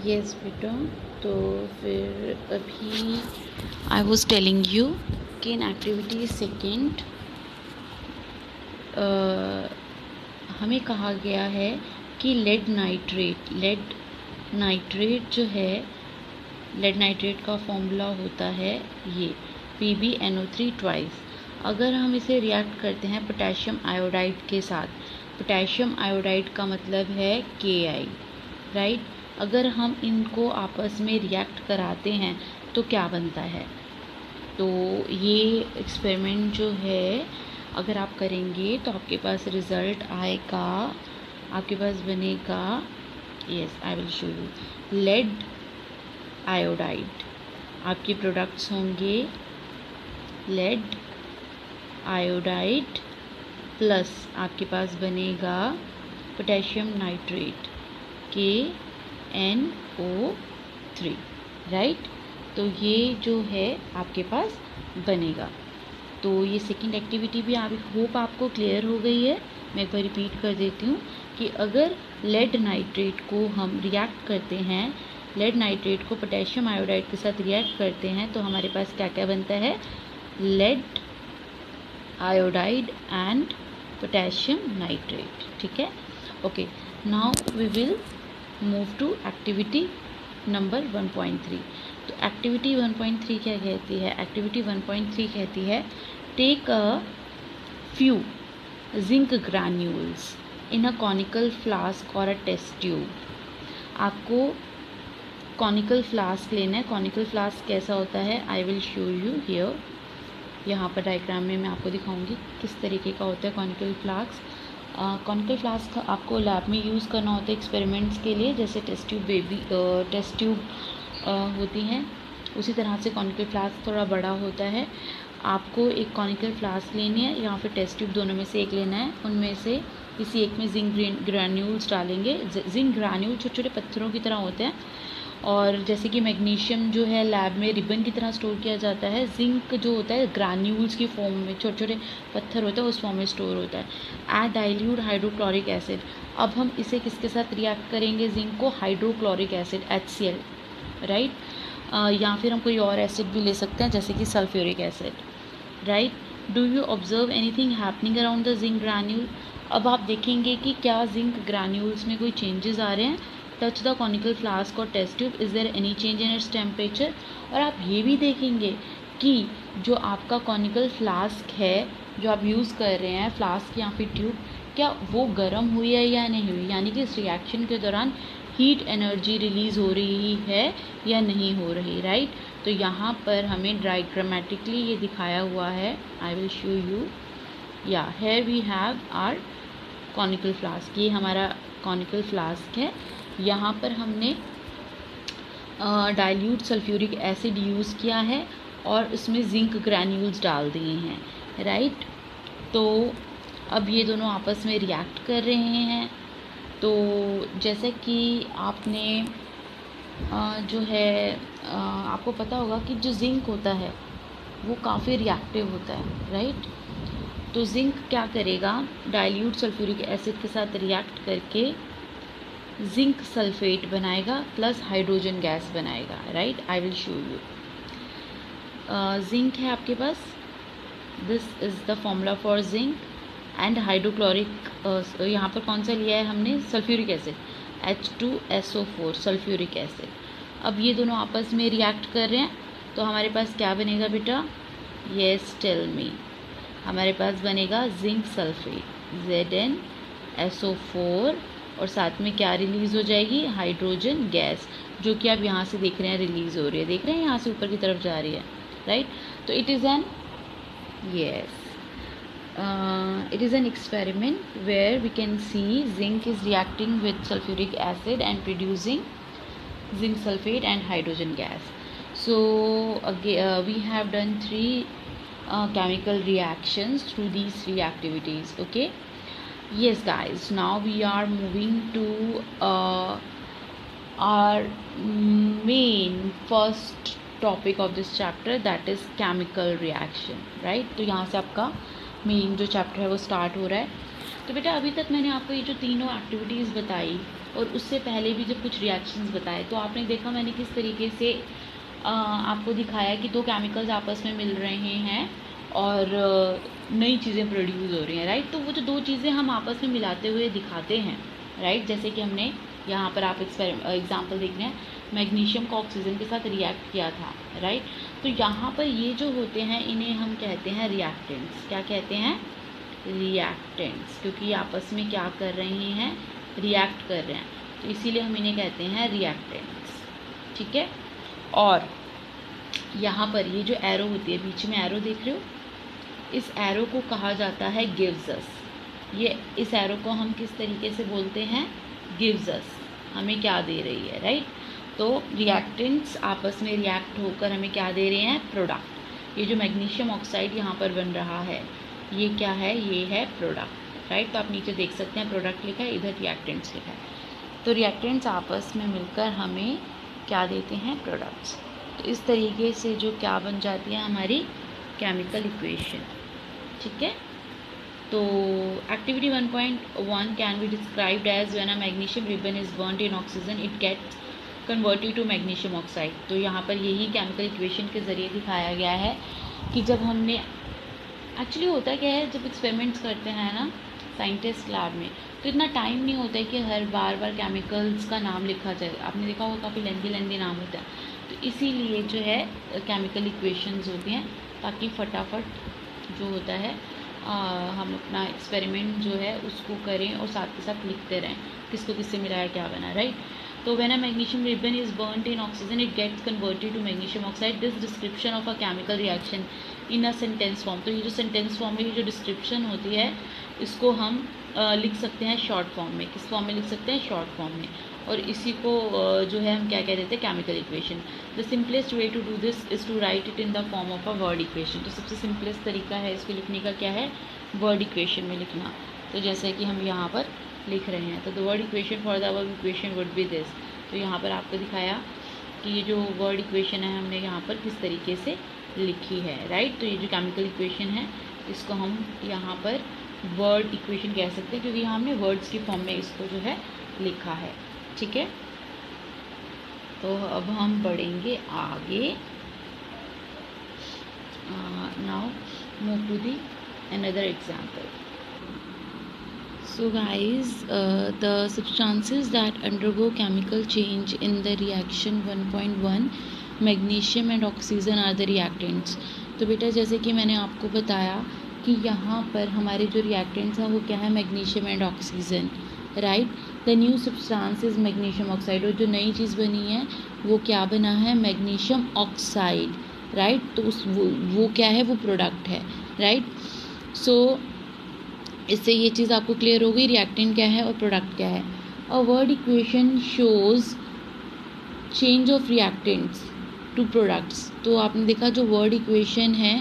Yes बेटा। तो फिर अभी आई वॉज टेलिंग यू कि इन एक्टिविटी सेकेंड हमें कहा गया है कि लेड नाइट्रेट जो है, लेड नाइट्रेट का फॉर्मूला होता है ये PbNO3 ट्वाइस। अगर हम इसे रिएक्ट करते हैं पोटेशियम आयोडाइड के साथ, पोटेशियम आयोडाइड का मतलब है Ki, राइट। अगर हम इनको आपस में रिएक्ट कराते हैं तो क्या बनता है? तो ये एक्सपेरिमेंट जो है अगर आप करेंगे तो आपके पास रिज़ल्ट आएगा, आपके पास बनेगा, yes I will show you, lead iodide. आपके प्रोडक्ट्स होंगे लेड आयोडाइड प्लस आपके पास बनेगा पोटेशियम नाइट्रेट KNO3, राइट। तो ये जो है आपके पास बनेगा। तो ये सेकंड एक्टिविटी भी आप होप आपको क्लियर हो गई है। मैं एक बार रिपीट कर देती हूँ कि अगर लेड नाइट्रेट को हम रिएक्ट करते हैं, लेड नाइट्रेट को पोटेशियम आयोडाइड के साथ रिएक्ट करते हैं तो हमारे पास क्या क्या बनता है? Lead iodide and potassium nitrate, ठीक है। Okay, now we will move to activity number 1.3। तो एक्टिविटी 1.3 क्या कहती है? एक्टिविटी 1.3 कहती है take a few zinc granules in a conical flask और अ टेस्ट ट्यूब। आपको कॉनिकल फ्लास्क लेना है। कॉनिकल फ्लास्क कैसा होता है? I will show you here. यहाँ पर डायग्राम में मैं आपको दिखाऊंगी किस तरीके का होता है कॉनिकल फ्लास्क। कॉनिकल फ्लास्क आपको लैब में यूज़ करना होता है एक्सपेरिमेंट्स के लिए, जैसे टेस्ट ट्यूब होती हैं उसी तरह से कॉनिकल फ्लास्क थोड़ा बड़ा होता है। आपको एक कॉनिकल फ्लास्क लेनी है या फिर टेस्ट ट्यूब, दोनों में से एक लेना है। उनमें से किसी एक में जिंक ग्रैन्यूल्स डालेंगे। जिंक ग्रैन्यूल छोटे छोटे पत्थरों की तरह होते हैं, और जैसे कि मैग्नीशियम जो है लैब में रिबन की तरह स्टोर किया जाता है, जिंक जो होता है ग्रैन्यूल्स की फॉर्म में, छोटे छोटे पत्थर होते हैं उस फॉर्म में स्टोर होता है। Add dilute hydrochloric acid. अब हम इसे किसके साथ रिएक्ट करेंगे? जिंक को हाइड्रोक्लोरिक एसिड HCl, राइट। या फिर हम कोई और एसिड भी ले सकते हैं जैसे कि sulphuric acid, right. Do you observe anything happening around the zinc granule? अब आप देखेंगे कि क्या जिंक ग्रैन्यूल्स में कोई चेंजेस आ रहे हैं। टच द कॉनिकल फ्लास्क और test tube, is there any change in its temperature? और आप ये भी देखेंगे कि जो आपका कॉनिकल फ्लास्क है जो आप यूज़ कर रहे हैं, फ्लास्क या फिर ट्यूब, क्या वो गर्म हुई है या नहीं हुई, यानी कि इस रिएक्शन के दौरान हीट एनर्जी रिलीज़ हो रही है या नहीं हो रही, राइट। तो यहाँ पर हमें डायग्रामेटिकली ये दिखाया हुआ है। I will show you. या here we have our conical flask. ये हमारा कॉनिकल फ्लास्क है। यहाँ पर हमने डाइल्यूट सल्फ्यूरिक एसिड यूज़ किया है और उसमें जिंक ग्रैन्यूल्स डाल दिए हैं, राइट। तो अब ये दोनों आपस में रिएक्ट कर रहे हैं। तो जैसे कि आपने जो है आपको पता होगा कि जो जिंक होता है वो काफ़ी रिएक्टिव होता है, राइट। तो जिंक क्या करेगा? डाइल्यूट सल्फ्यूरिक एसिड के साथ रिएक्ट करके जिंक सल्फेट बनाएगा प्लस हाइड्रोजन गैस बनाएगा, right. I will show you. Zinc है आपके पास, this is the formula for zinc and hydrochloric, यहाँ पर कौन सा लिया है हमने? Sulphuric acid, H2SO4 sulphuric acid. अब ये दोनों आपस में रिएक्ट कर रहे हैं तो हमारे पास क्या बनेगा बेटा? Yes tell me. हमारे पास बनेगा जिंक सल्फेट ZnSO4 और साथ में क्या रिलीज़ हो जाएगी? हाइड्रोजन गैस, जो कि आप यहाँ से देख रहे हैं रिलीज़ हो रही है, देख रहे हैं यहाँ से ऊपर की तरफ जा रही है, राइट। तो it is an it is an experiment where we can see zinc is reacting with sulfuric acid and producing zinc sulfate and hydrogen gas. So again, we have done three chemical reactions through these three activities. Okay, yes guys, now we are moving to our main first topic of this chapter, that is chemical reaction, right। तो यहाँ से आपका main जो chapter है वो start हो रहा है। तो बेटा अभी तक मैंने आपको ये जो तीनों एक्टिविटीज़ बताई और उससे पहले भी जब कुछ रिएक्शंस बताए तो आपने देखा मैंने किस तरीके से आपको दिखाया कि दो केमिकल्स आपस में मिल रहे हैं और नई चीज़ें प्रोड्यूस हो रही हैं, राइट। तो वो जो दो चीज़ें हम आपस में मिलाते हुए दिखाते हैं, राइट, जैसे कि हमने यहाँ पर आप एग्जाम्पल देख रहे हैं, मैग्नीशियम को ऑक्सीजन के साथ रिएक्ट किया था, राइट। तो यहाँ पर ये जो होते हैं इन्हें हम कहते हैं रिएक्टेंट्स। क्या कहते हैं? रिएक्टेंट्स, क्योंकि ये आपस में क्या कर रहे हैं? रिएक्ट कर रहे हैं, तो इसीलिए हम इन्हें कहते हैं रिएक्टेंट्स, ठीक है। और यहाँ पर ये जो एरो होती है, बीच में एरो देख रहे हो, इस एरो को कहा जाता है गिव्स अस। ये इस एरो को हम किस तरीके से बोलते हैं? गिव्स अस, हमें क्या दे रही है, राइट। तो रिएक्टेंट्स आपस में रिएक्ट होकर हमें क्या दे रहे हैं? प्रोडक्ट। ये जो मैग्नीशियम ऑक्साइड यहाँ पर बन रहा है, ये क्या है? ये है प्रोडक्ट, राइट। तो आप नीचे देख सकते हैं प्रोडक्ट लिखा है, इधर रिएक्टेंट्स लिखा है। तो रिएक्टेंट्स आपस में मिलकर हमें क्या देते हैं? प्रोडक्ट्स। तो इस तरीके से जो क्या बन जाती है हमारी केमिकल इक्वेशन, ठीक है। तो activity 1.1 can be described as when a magnesium ribbon is burned in oxygen it gets converted to magnesium oxide. तो यहाँ पर यही केमिकल इक्वेशन के ज़रिए दिखाया गया है कि जब हमने एक्चुअली होता क्या है, जब एक्सपेरिमेंट्स करते हैं ना साइंटिस्ट लैब में, तो इतना टाइम नहीं होता है कि हर बार केमिकल्स का नाम लिखा जाए। आपने देखा होगा काफ़ी लेंदी नाम होता है, तो इसीलिए जो है केमिकल इक्वेशंस होती हैं, ताकि फटाफट जो होता है हम अपना एक्सपेरिमेंट जो है उसको करें और साथ के साथ लिखते रहें किसको किससे मिलाया क्या बना, राइट। तो when a magnesium ribbon is burned in oxygen it gets converted to magnesium oxide. This description of a chemical reaction in a sentence form. तो ये जो सेंटेंस फॉर्म में ये जो डिस्क्रिप्शन होती है इसको हम लिख सकते हैं शॉर्ट फॉर्म में। किस फॉर्म में लिख सकते हैं? शॉर्ट फॉर्म में। और इसी को जो है हम क्या कह देते हैं? Chemical equation. The simplest way to do this is to write it in the form of a word equation. तो सबसे सिंपलेस्ट तरीका है इसको लिखने का क्या है? वर्ड इक्वेशन में लिखना। तो जैसे कि हम यहाँ पर लिख रहे हैं, तो the word equation for the above equation would be this. तो यहाँ पर आपको दिखाया कि ये जो वर्ड इक्वेशन है हमने यहाँ पर किस तरीके से लिखी है, राइट। तो ये जो केमिकल इक्वेशन है इसको हम यहाँ पर वर्ड इक्वेशन कह सकते हैं, क्योंकि यहाँ हमने वर्ड्स की फॉर्म में इसको जो है लिखा है, ठीक है। तो अब हम बढ़ेंगे आगे। Now move to the another example. So guys, the substances that undergo chemical change in the reaction 1.1 magnesium and oxygen are the reactants. तो बेटा जैसे कि मैंने आपको बताया कि यहाँ पर हमारे जो रिएक्टेंट्स हैं वो क्या है? Magnesium and oxygen, right. The new substance is magnesium oxide. और जो नई चीज़ बनी है वो क्या बना है? Magnesium oxide, right. तो उस वो क्या है? वो प्रोडक्ट है, राइट। सो इससे ये चीज़ आपको क्लियर हो गई, रिएक्टेंट क्या है और प्रोडक्ट क्या है। A word equation shows change of reactants to products. तो आपने देखा जो वर्ड इक्वेशन है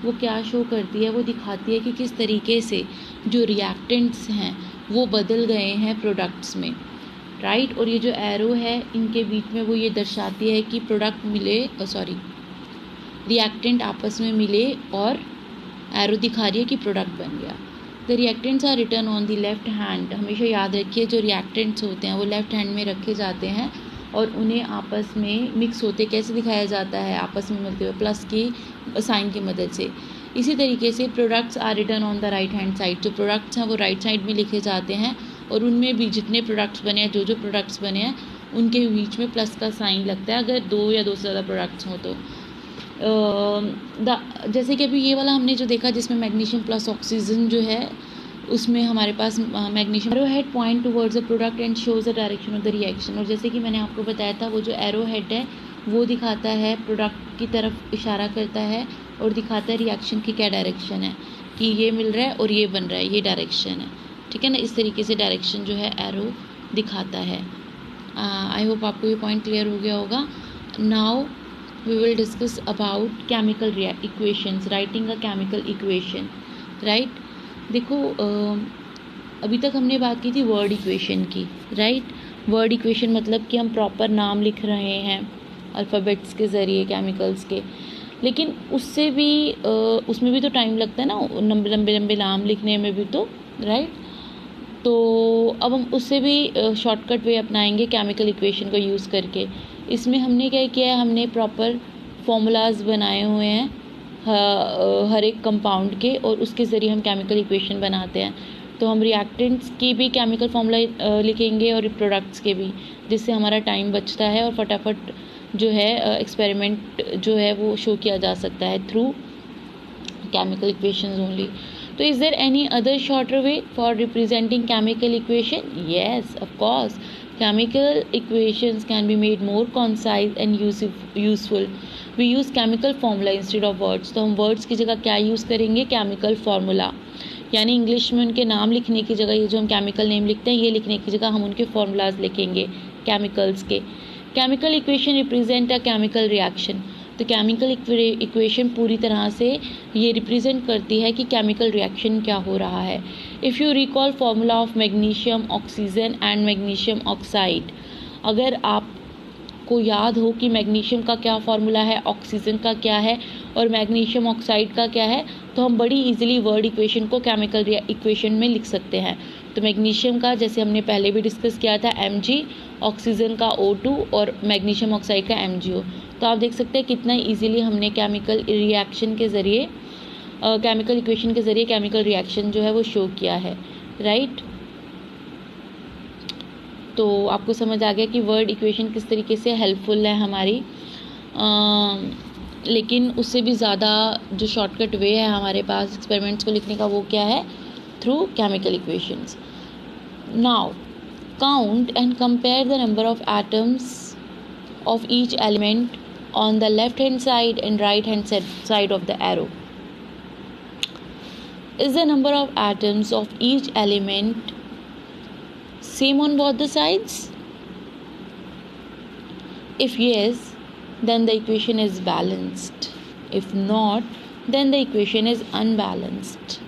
वो क्या शो करती है? वो दिखाती है कि किस तरीके से जो रिएक्टेंट्स हैं वो बदल गए हैं प्रोडक्ट्स में, राइट। और ये जो एरो है इनके बीच में वो ये दर्शाती है कि प्रोडक्ट मिले, रिएक्टेंट आपस में मिले और एरो दिखा रही है कि प्रोडक्ट बन गया। The reactants are written on the left hand. हमेशा याद रखिए जो रिएक्टेंट्स होते हैं वो लेफ्ट हैंड में रखे जाते हैं और उन्हें आपस में मिक्स होते कैसे दिखाया जाता है? आपस में मिलते हुए प्लस की साइन की मदद से। इसी तरीके से products are written on the right hand side. जो प्रोडक्ट्स हैं वो राइट साइड में लिखे जाते हैं और उनमें भी जितने प्रोडक्ट्स बने हैं, जो प्रोडक्ट्स बने हैं उनके बीच में प्लस का साइन लगता है अगर दो या दो से ज़्यादा प्रोडक्ट्स हों तो। जैसे कि अभी ये वाला हमने जो देखा जिसमें मैग्नीशियम प्लस ऑक्सीजन जो है उसमें हमारे पास magnesium arrow head point towards a product and shows the direction of the reaction. और जैसे कि मैंने आपको बताया था वो जो एरो हेड है वो दिखाता है प्रोडक्ट की तरफ इशारा करता है और दिखाता है रिएक्शन की क्या डायरेक्शन है, कि ये मिल रहा है और ये बन रहा है, ये डायरेक्शन है, ठीक है ना। इस तरीके से डायरेक्शन जो है एरो दिखाता है। आई होप आपको ये पॉइंट क्लियर हो गया होगा। Now we will discuss about chemical equations, writing a chemical equation, right। देखो अभी तक हमने बात की थी वर्ड इक्वेशन की, राइट। वर्ड इक्वेशन मतलब कि हम प्रॉपर नाम लिख रहे हैं अल्फ़ाबेट्स के ज़रिए केमिकल्स के, लेकिन उससे भी उसमें भी तो टाइम लगता है ना, लंबे लंबे नाम लिखने में भी तो, राइट। तो अब हम उससे भी शॉर्टकट वे अपनाएंगे केमिकल इक्वेशन को यूज़ करके। इसमें हमने क्या किया है, हमने प्रॉपर फॉर्मूलाज बनाए हुए हैं हर एक कंपाउंड के, और उसके ज़रिए हम केमिकल इक्वेशन बनाते हैं। तो हम रिएक्टेंट्स की भी केमिकल फॉर्मूला लिखेंगे और प्रोडक्ट्स के भी, जिससे हमारा टाइम बचता है और फटाफट जो है एक्सपेरिमेंट जो है वो शो किया जा सकता है थ्रू केमिकल इक्वेशंस ओनली। तो is there any other shorter way for representing chemical equation? Yes, of course, chemical equations can be made more concise and useful. We use chemical formula instead of words. तो हम words की जगह क्या use करेंगे? chemical formula, यानी English में उनके नाम लिखने की जगह, ये जो हम केमिकल नेम लिखते हैं, ये लिखने की जगह हम उनके फॉर्मूलाज लिखेंगे केमिकल्स के। Chemical equation represent a chemical reaction. तो केमिकल इक्वेशन पूरी तरह से ये रिप्रेजेंट करती है कि केमिकल रिएक्शन क्या हो रहा है। If you recall formula of magnesium oxygen and magnesium oxide, अगर आपको याद हो कि मैग्नीशियम का क्या फार्मूला है, ऑक्सीजन का क्या है और मैग्नीशियम ऑक्साइड का क्या है, तो हम बड़ी इजीली वर्ड इक्वेशन को केमिकल इक्वेशन में लिख सकते हैं। तो मैग्नीशियम का, जैसे हमने पहले भी डिस्कस किया था, Mg, ऑक्सीजन का O2 और मैग्नीशियम ऑक्साइड का MgO। तो आप देख सकते हैं कितना इजीली हमने केमिकल रिएक्शन के ज़रिए केमिकल इक्वेशन के ज़रिए केमिकल रिएक्शन जो है वो शो किया है, राइट। तो आपको समझ आ गया कि वर्ड इक्वेशन किस तरीके से हेल्पफुल है हमारी, लेकिन उससे भी ज़्यादा जो शॉर्टकट वे है हमारे पास एक्सपेरिमेंट्स को लिखने का, वो क्या है? Through chemical equations. Now count and compare the number of atoms of each element on the left hand side and right hand side of the arrow. Is the number of atoms of each element same on both the sides? If yes, then the equation is balanced. If not, then the equation is unbalanced,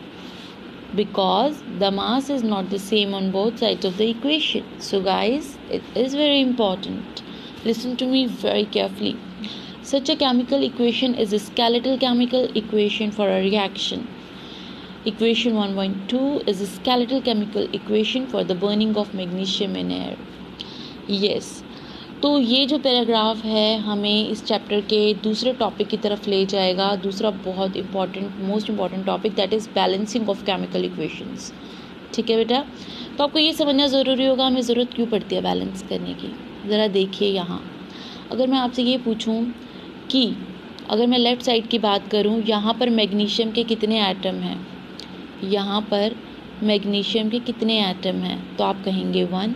because the mass is not the same on both sides of the equation. So guys, it is very important. Listen to me very carefully. Such a chemical equation is a skeletal chemical equation for a reaction. Equation 1.2 is a skeletal chemical equation for the burning of magnesium in air. Yes. तो ये जो paragraph है हमें इस chapter के दूसरे topic की तरफ ले जाएगा, दूसरा बहुत important, most important topic, that is balancing of chemical equations. ठीक है बेटा, तो आपको ये समझना ज़रूरी होगा हमें ज़रूरत क्यों पड़ती है बैलेंस करने की। ज़रा देखिए यहाँ, अगर मैं आपसे ये पूछूं कि अगर मैं लेफ़्ट साइड की बात करूं, यहाँ पर मैग्नीशियम के कितने एटम हैं, यहाँ पर मैग्नीशियम के कितने एटम हैं, तो आप कहेंगे 1,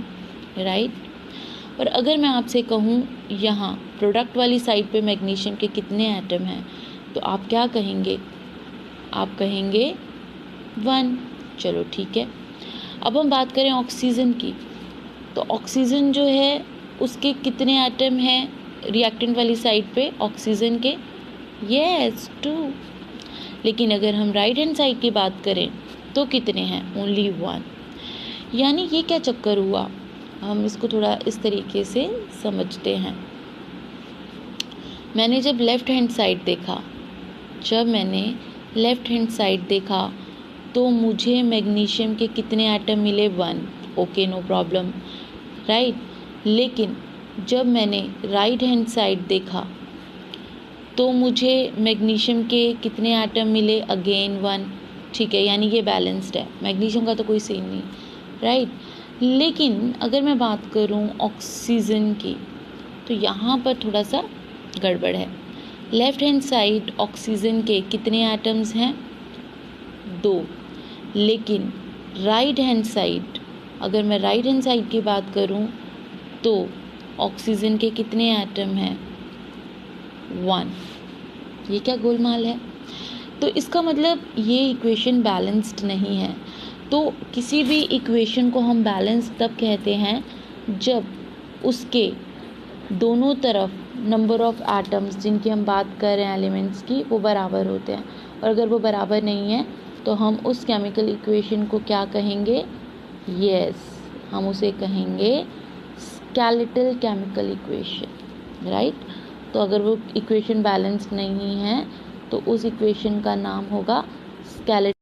राइट। और अगर मैं आपसे कहूँ यहाँ प्रोडक्ट वाली साइड पे मैग्नीशियम के कितने एटम हैं, तो आप क्या कहेंगे? आप कहेंगे 1। चलो ठीक है। अब हम बात करें ऑक्सीजन की, तो ऑक्सीजन जो है उसके कितने एटम हैं रिएक्टेंट वाली साइड पे ऑक्सीजन के? यस, 2। लेकिन अगर हम राइट हैंड साइड की बात करें तो कितने हैं? ओनली 1। यानी ये क्या चक्कर हुआ, हम इसको थोड़ा इस तरीके से समझते हैं। मैंने जब लेफ़्ट हैंड साइड देखा तो मुझे मैग्नीशियम के कितने एटम मिले? 1। Okay, no problem, right. लेकिन जब मैंने राइट हैंड साइड देखा तो मुझे मैग्नीशियम के कितने एटम मिले? अगेन 1। ठीक है, यानी ये बैलेंस्ड है, मैग्नीशियम का तो कोई सीन नहीं, राइट। लेकिन अगर मैं बात करूं ऑक्सीजन की, तो यहाँ पर थोड़ा सा गड़बड़ है। लेफ़्ट हैंड साइड ऑक्सीजन के कितने एटम्स हैं? 2। लेकिन राइट हैंड साइड, अगर मैं राइट हैंड साइड की बात करूं तो ऑक्सीजन के कितने एटम हैं? 1। ये क्या गोलमाल है? तो इसका मतलब ये इक्वेशन बैलेंस्ड नहीं है। तो किसी भी इक्वेशन को हम बैलेंस तब कहते हैं जब उसके दोनों तरफ नंबर ऑफ एटम्स जिनकी हम बात कर रहे हैं एलिमेंट्स की, वो बराबर होते हैं। और अगर वो बराबर नहीं है तो हम उस केमिकल इक्वेशन को क्या कहेंगे? यस, हम उसे कहेंगे स्केलेटल केमिकल इक्वेशन, राइट। तो अगर वो इक्वेशन बैलेंस्ड नहीं है तो उस इक्वेशन का नाम होगा स्केलेटल